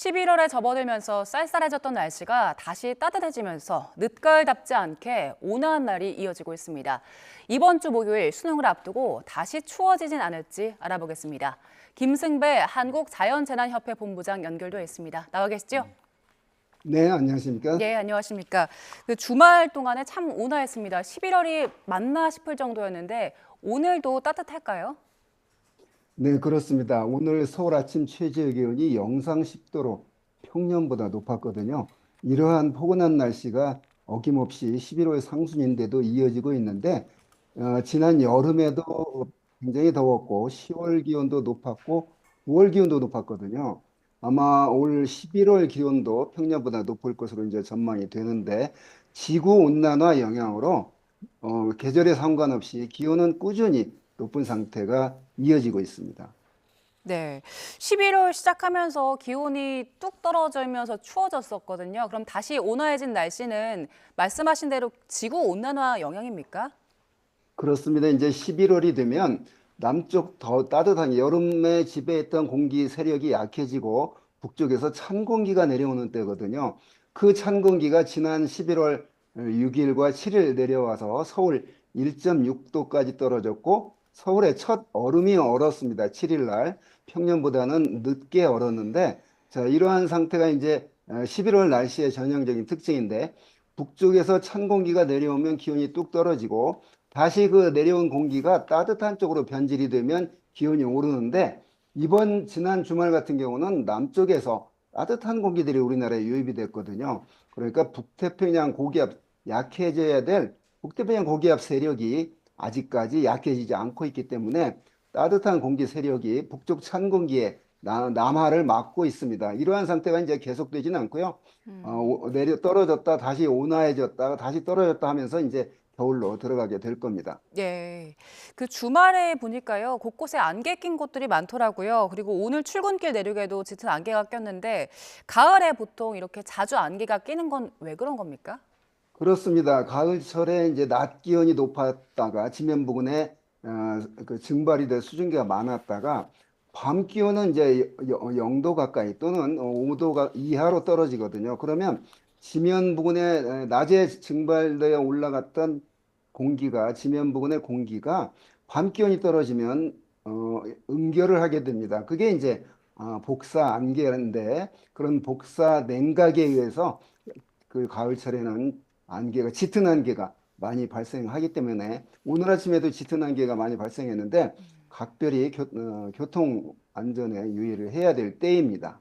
11월에 접어들면서 쌀쌀해졌던 날씨가 다시 따뜻해지면서 늦가을답지 않게 온화한 날이 이어지고 있습니다. 이번 주 목요일 수능을 앞두고 다시 추워지진 않을지 알아보겠습니다. 김승배 한국자연재난협회 본부장 연결돼 있습니다. 나와 계시죠? 네, 안녕하십니까? 네, 안녕하십니까. 주말 동안에 참 온화했습니다. 11월이 맞나 싶을 정도였는데 오늘도 따뜻할까요? 네, 그렇습니다. 오늘 서울 아침 최저 기온이 영상 10도로 평년보다 높았거든요. 이러한 포근한 날씨가 어김없이 11월 상순인데도 이어지고 있는데, 지난 여름에도 굉장히 더웠고, 10월 기온도 높았고, 9월 기온도 높았거든요. 아마 올 11월 기온도 평년보다 높을 것으로 이제 전망이 되는데, 지구 온난화 영향으로 계절에 상관없이 기온은 꾸준히 높은 상태가 이어지고 있습니다. 네, 11월 시작하면서 기온이 뚝 떨어지면서 추워졌었거든요. 그럼 다시 온화해진 날씨는 말씀하신 대로 지구 온난화 영향입니까? 그렇습니다. 이제 11월이 되면 남쪽 더 따뜻한 여름에 지배했던 공기 세력이 약해지고 북쪽에서 찬 공기가 내려오는 때거든요. 그 찬 공기가 지난 11월 6일과 7일 내려와서 서울 1.6도까지 떨어졌고 서울에 첫 얼음이 얼었습니다. 7일 날 평년보다는 늦게 얼었는데 자, 이러한 상태가 이제 11월 날씨의 전형적인 특징인데 북쪽에서 찬 공기가 내려오면 기온이 뚝 떨어지고 다시 그 내려온 공기가 따뜻한 쪽으로 변질이 되면 기온이 오르는데 이번 지난 주말 같은 경우는 남쪽에서 따뜻한 공기들이 우리나라에 유입이 됐거든요. 그러니까 북태평양 고기압 약해져야 될 북태평양 고기압 세력이 아직까지 약해지지 않고 있기 때문에 따뜻한 공기 세력이 북쪽 찬 공기에 남하를 막고 있습니다. 이러한 상태가 이제 계속되지는 않고요. 내려 떨어졌다 다시 온화해졌다가 다시 떨어졌다 하면서 이제 겨울로 들어가게 될 겁니다. 네, 주말에 보니까요, 곳곳에 안개 낀 곳들이 많더라고요. 그리고 오늘 출근길 내륙에도 짙은 안개가 꼈는데, 가을에 보통 이렇게 자주 안개가 끼는 건 왜 그런 겁니까? 그렇습니다. 가을철에 이제 낮 기온이 높았다가 지면 부근에 그 증발이 될 수증기가 많았다가 밤 기온은 이제 0도 가까이 또는 5도 이하로 떨어지거든요. 그러면 지면 부근에 낮에 증발되어 올라갔던 공기가 지면 부근의 공기가 밤 기온이 떨어지면 응결을 하게 됩니다. 그게 이제 복사 안개인데 그런 복사 냉각에 의해서 그 가을철에는 안개가 짙은 안개가 많이 발생하기 때문에 오늘 아침에도 짙은 안개가 많이 발생했는데 각별히 교통 안전에 유의를 해야 될 때입니다.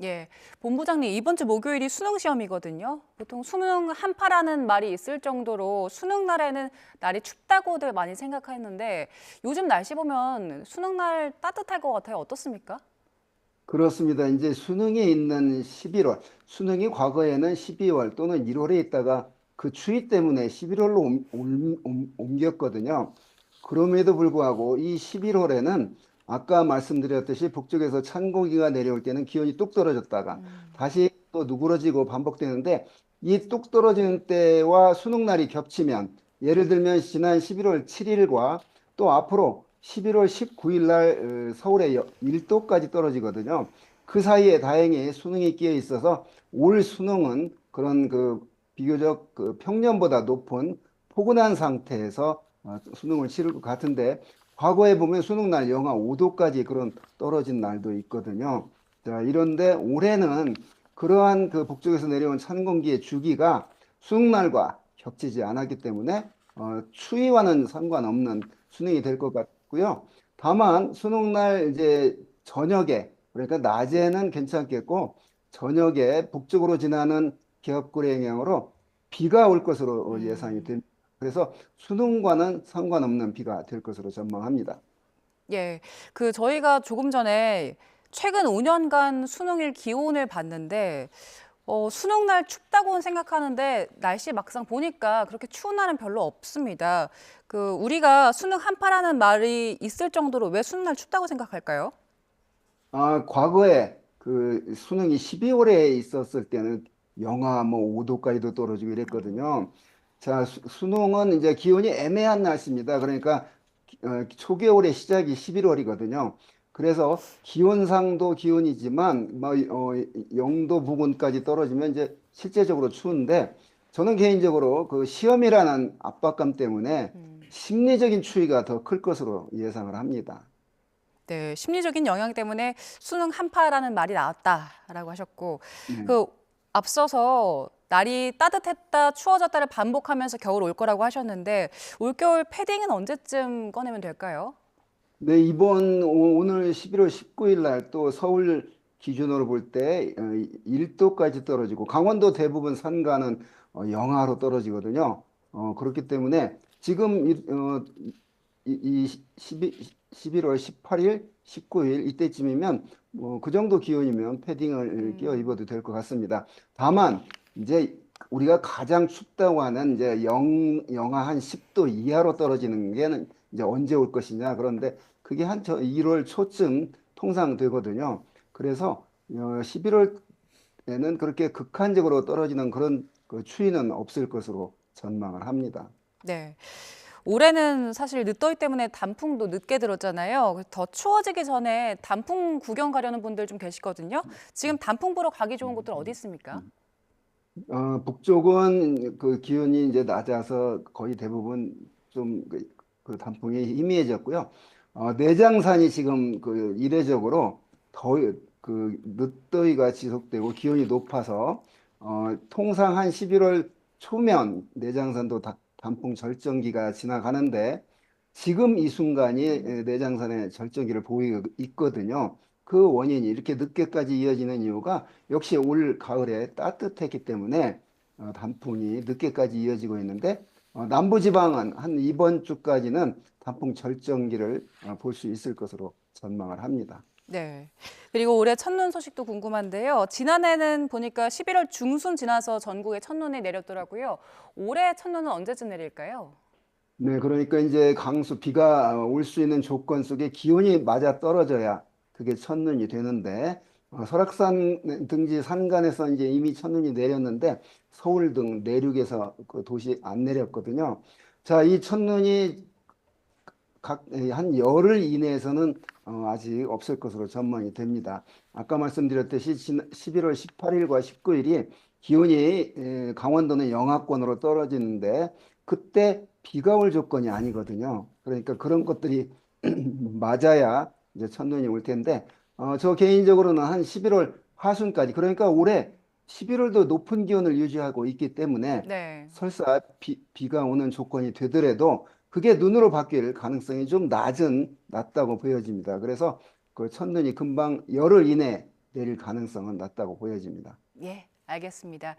예, 본부장님, 이번 주 목요일이 수능 시험이거든요. 보통 수능 한파라는 말이 있을 정도로 수능 날에는 날이 춥다고들 많이 생각했는데 요즘 날씨 보면 수능 날 따뜻할 것 같아요. 어떻습니까? 그렇습니다. 이제 수능이 있는 11월, 수능이 과거에는 12월 또는 1월에 있다가 그 추위 때문에 11월로 옮겼거든요. 그럼에도 불구하고 이 11월에는 아까 말씀드렸듯이 북쪽에서 찬 공기가 내려올 때는 기온이 뚝 떨어졌다가 다시 또 누그러지고 반복되는데 이 뚝 떨어지는 때와 수능 날이 겹치면 예를 들면 지난 11월 7일과 또 앞으로 11월 19일 날 서울에 1도까지 떨어지거든요. 그 사이에 다행히 수능이 끼어 있어서 올 수능은 그런 그 비교적 그 평년보다 높은 포근한 상태에서 수능을 치를 것 같은데 과거에 보면 수능 날 영하 5도까지 그런 떨어진 날도 있거든요. 자, 이런데 올해는 그러한 그 북쪽에서 내려온 찬 공기의 주기가 수능 날과 겹치지 않았기 때문에 추위와는 상관없는 수능이 될 것 같고요. 다만 수능 날 이제 저녁에 그러니까 낮에는 괜찮겠고 저녁에 북쪽으로 지나는 기압골의 영향으로 비가 올 것으로 예상이 됩니다. 그래서 수능과는 상관없는 비가 될 것으로 전망합니다. 예, 저희가 조금 전에 최근 5년간 수능일 기온을 봤는데 수능 날 춥다고는 생각하는데 날씨 막상 보니까 그렇게 추운 날은 별로 없습니다. 우리가 수능 한파라는 말이 있을 정도로 왜 수능 날 춥다고 생각할까요? 과거에 그 수능이 12월에 있었을 때는 영하 뭐 5도까지도 떨어지고 이랬거든요. 자, 수능은 이제 기온이 애매한 날씨입니다. 그러니까 초겨울의 시작이 11월이거든요. 그래서 기온상도 기온이지만 영도 부근까지 떨어지면 이제 실제적으로 추운데 저는 개인적으로 그 시험이라는 압박감 때문에 심리적인 추위가 더 클 것으로 예상을 합니다. 네, 심리적인 영향 때문에 수능 한파라는 말이 나왔다라고 하셨고, 네. 그 앞서서 날이 따뜻했다, 추워졌다를 반복하면서 겨울 올 거라고 하셨는데, 올겨울 패딩은 언제쯤 꺼내면 될까요? 네, 오늘 11월 19일 날 또 서울 기준으로 볼 때 1도까지 떨어지고 강원도 대부분 산가는 영하로 떨어지거든요. 그렇기 때문에 지금 이 11월 18일, 19일 이때쯤이면 그 정도 기온이면 패딩을 끼워 입어도 될 것 같습니다. 다만 이제 우리가 가장 춥다고 하는 이제 영하 한 10도 이하로 떨어지는 게 이제 언제 올 것이냐. 그런데 그게 한 1월 초쯤 통상 되거든요. 그래서 11월에는 그렇게 극한적으로 떨어지는 그런 그 추위는 없을 것으로 전망을 합니다. 네. 올해는 사실 늦더위 때문에 단풍도 늦게 들었잖아요. 그래서 더 추워지기 전에 단풍 구경 가려는 분들 좀 계시거든요. 지금 단풍 보러 가기 좋은 곳들 어디 있습니까? 북쪽은 그 기온이 이제 낮아서 거의 대부분 좀그 단풍이 희미해졌고요. 내장산이 지금 그 이례적으로 그 늦더위가 지속되고 기온이 높아서 통상 한 11월 초면 내장산도 단풍 절정기가 지나가는데 지금 이 순간이 내장산의 절정기를 보이고 있거든요. 그 원인이 이렇게 늦게까지 이어지는 이유가 역시 올 가을에 따뜻했기 때문에 단풍이 늦게까지 이어지고 있는데 남부지방은 한 이번 주까지는 단풍 절정기를 볼 수 있을 것으로 전망을 합니다. 네. 그리고 올해 첫눈 소식도 궁금한데요. 지난해는 보니까 11월 중순 지나서 전국에 첫눈이 내렸더라고요. 올해 첫눈은 언제쯤 내릴까요? 네, 그러니까 이제 비가 올 수 있는 조건 속에 기온이 맞아 떨어져야 그게 첫눈이 되는데 설악산 등지 산간에서 이제 이미 첫눈이 내렸는데 서울 등 내륙에서 그 도시 안 내렸거든요. 자, 이 첫눈이 한 열흘 이내에서는 아직 없을 것으로 전망이 됩니다. 아까 말씀드렸듯이 11월 18일과 19일이 기온이 강원도는 영하권으로 떨어지는데 그때 비가 올 조건이 아니거든요. 그러니까 그런 것들이 맞아야 이제 첫눈이 올 텐데 저 개인적으로는 한 11월 하순까지 그러니까 올해 11월도 높은 기온을 유지하고 있기 때문에 네. 설사 비가 오는 조건이 되더라도 그게 눈으로 바뀔 가능성이 좀 낮다고 보여집니다. 그래서 그 첫눈이 금방 열흘 이내 내릴 가능성은 낮다고 보여집니다. 예, 알겠습니다.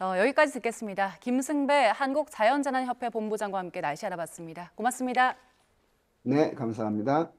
여기까지 듣겠습니다. 김승배 한국자연재난협회 본부장과 함께 날씨 알아봤습니다. 고맙습니다. 네, 감사합니다.